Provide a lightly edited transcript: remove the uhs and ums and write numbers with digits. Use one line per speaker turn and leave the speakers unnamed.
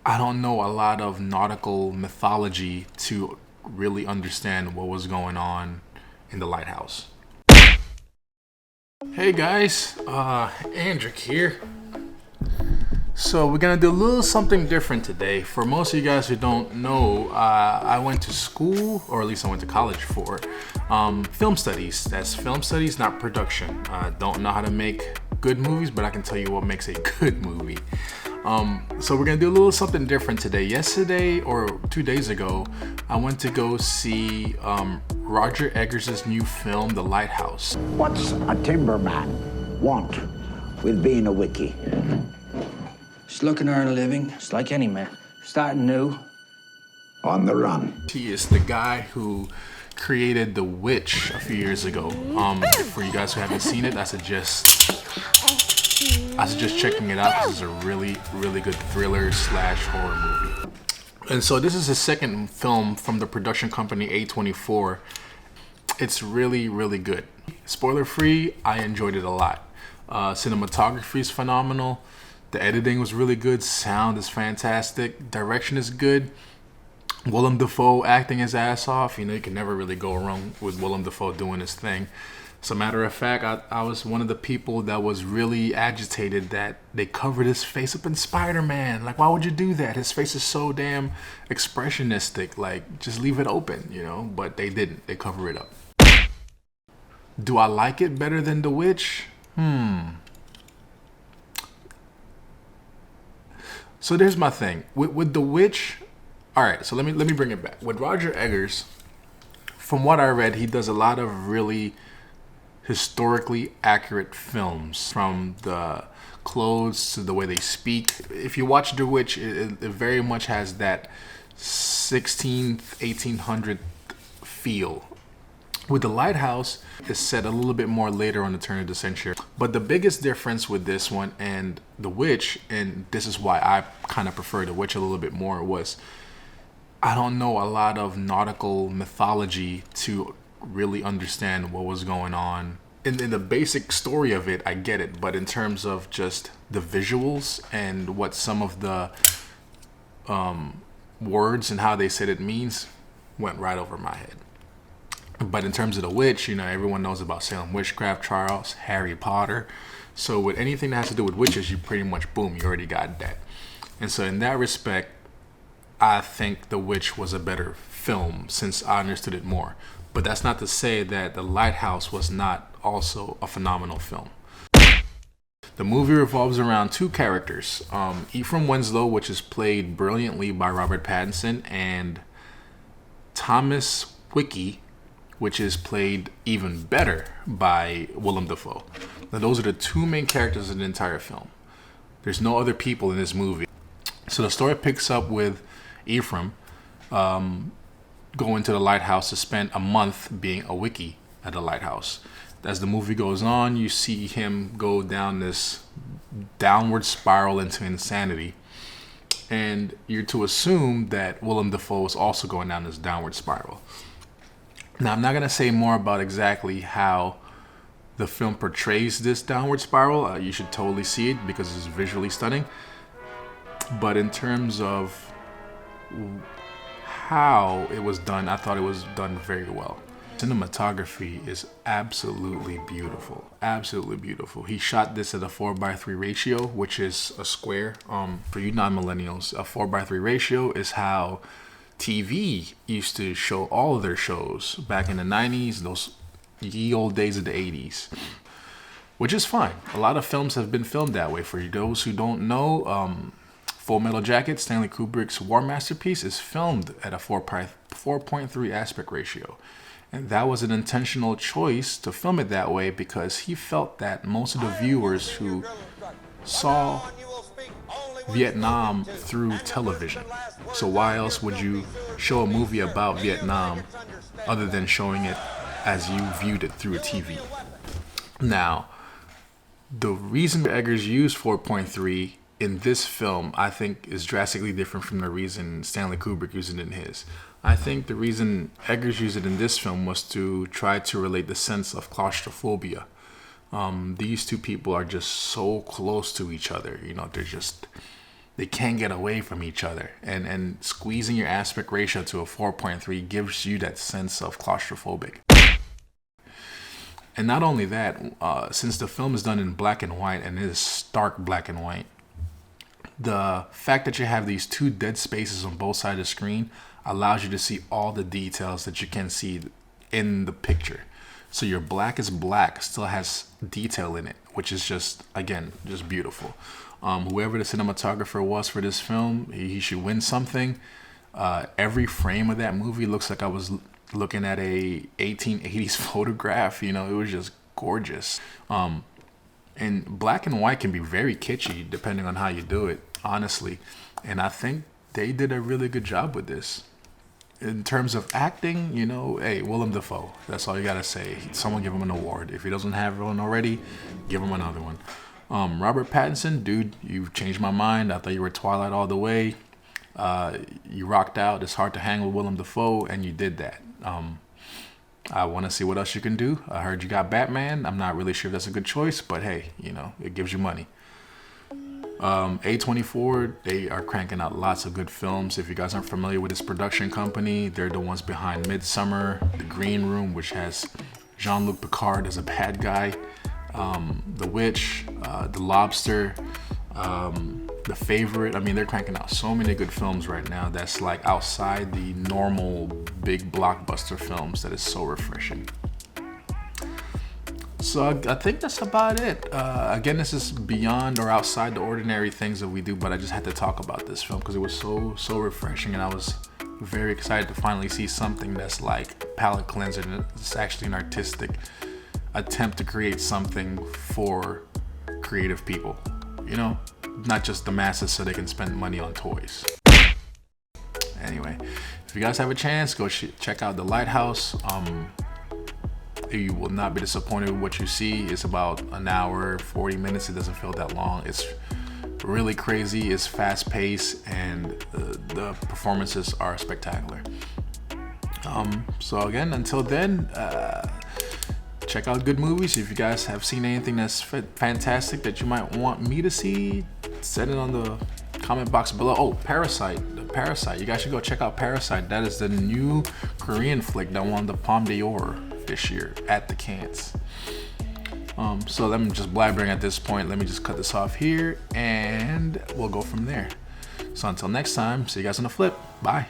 I don't know a lot of nautical mythology to really understand what was going on in the lighthouse. Hey guys, Andrick here. So we're gonna do a little something different today. For most of you guys who don't know, I went to school, or at least I went to college for film studies. That's film studies, not production. I don't know how to make good movies, but I can tell you what makes a good movie. So we're gonna do a little something different today. Yesterday or 2 days ago, I went to go see Roger Eggers' new film, The Lighthouse.
What's a timberman want with being a wiki?
Just looking to earn a living, just like any man. Starting new.
On the run.
He is the guy who created The Witch a few years ago. For you guys who haven't seen it, I suggest checking it out because it's a really, really good thriller / horror movie. And so this is his second film from the production company A24. It's really, really good. Spoiler free, I enjoyed it a lot. Cinematography is phenomenal. The editing was really good. Sound is fantastic. Direction is good. Willem Dafoe acting his ass off. You know, you can never really go wrong with Willem Dafoe doing his thing. As a matter of fact, I was one of the people that was really agitated that they covered his face up in Spider-Man. Like, why would you do that? His face is so damn expressionistic. Like, just leave it open, you know? But they didn't. They cover it up. Do I like it better than The Witch? So there's my thing. With The Witch, all right, so let me bring it back. With Roger Eggers, from what I read, he does a lot of really historically accurate films, from the clothes to the way they speak. If you watch The Witch, it very much has that 16th, 1800 feel. With The Lighthouse, it's set a little bit more later on the turn of the century. But the biggest difference with this one and The Witch, and this is why I kind of prefer The Witch a little bit more, was I don't know a lot of nautical mythology to really understand what was going on. In the basic story of it, I get it. But in terms of just the visuals and what some of the words and how they said it means, went right over my head. But in terms of The Witch, you know, everyone knows about Salem witchcraft trials, Harry Potter. So with anything that has to do with witches, you pretty much, boom, you already got that. And so in that respect, I think The Witch was a better film since I understood it more. But that's not to say that The Lighthouse was not also a phenomenal film. The movie revolves around two characters. Ephraim Winslow, which is played brilliantly by Robert Pattinson, and Thomas Wiki, which is played even better by Willem Dafoe. Now, those are the two main characters in the entire film. There's no other people in this movie. So the story picks up with Ephraim going to the lighthouse to spend a month being a wiki at the lighthouse. As the movie goes on, you see him go down this downward spiral into insanity. And you're to assume that Willem Dafoe is also going down this downward spiral. Now, I'm not going to say more about exactly how the film portrays this downward spiral. You should totally see it because it's visually stunning. But in terms of how it was done, I thought it was done very well. Cinematography is absolutely beautiful. Absolutely beautiful. He shot this at a 4:3 ratio, which is a square. For you non-millennials, a 4:3 ratio is how TV used to show all of their shows back in the 90s, those ye old days of the 80s, which is fine. A lot of films have been filmed that way. For those who don't know, Full Metal Jacket, Stanley Kubrick's war masterpiece, is filmed at a 4.3 aspect ratio. And that was an intentional choice to film it that way because he felt that most of the viewers who saw Vietnam through television. So why else would you show a movie about Vietnam other than showing it as you viewed it through a TV? Now, the reason Eggers used 4.3 in this film, I think, is drastically different from the reason Stanley Kubrick used it in his. I think the reason Eggers used it in this film was to try to relate the sense of claustrophobia. These two people are just so close to each other. You know, they're just they can't get away from each other. And squeezing your aspect ratio to a 4.3 gives you that sense of claustrophobic. And not only that, since the film is done in black and white, and it is stark black and white, the fact that you have these two dead spaces on both sides of the screen allows you to see all the details that you can see in the picture. So your black is black still has detail in it, which is just, again, just beautiful. Whoever the cinematographer was for this film, he should win something. Every frame of that movie looks like I was looking at a 1880s photograph. You know, it was just gorgeous. And black and white can be very kitschy depending on how you do it, honestly. And I think they did a really good job with this. In terms of acting, you know, hey, Willem Dafoe. That's all you gotta say. Someone give him an award. If he doesn't have one already, give him another one. Robert Pattinson, dude, you've changed my mind. I thought you were Twilight all the way. You rocked out. It's hard to hang with Willem Dafoe, and you did that. I want to see what else you can do. I heard you got Batman. I'm not really sure if that's a good choice, but hey, you know, it gives you money. A24, they are cranking out lots of good films. If you guys aren't familiar with this production company, they're the ones behind Midsummer, The Green Room, which has Jean-Luc Picard as a bad guy, The Witch, The Lobster, The Favorite. I mean, they're cranking out so many good films right now that's like outside the normal big blockbuster films that is so refreshing. So I think that's about it. Again, this is beyond or outside the ordinary things that we do, but I just had to talk about this film because it was so refreshing, and I was very excited to finally see something that's like palate cleanser and it's actually an artistic attempt to create something for creative people, you know, not just the masses so they can spend money on toys. Anyway, if you guys have a chance, go check out The Lighthouse. You will not be disappointed with what you see. It's about an hour, 40 minutes. It doesn't feel that long. It's really crazy. It's fast paced, and the performances are spectacular. So again, until then, check out good movies. If you guys have seen anything that's fantastic that you might want me to see, send it on the comment box below. Oh, Parasite. You guys should go check out Parasite. That is the new Korean flick that won the Palme d'Or this year at the Cannes. So let me just blabbering at this point. Let me just cut this off here and we'll go from there. So until next time, see you guys on the flip. Bye.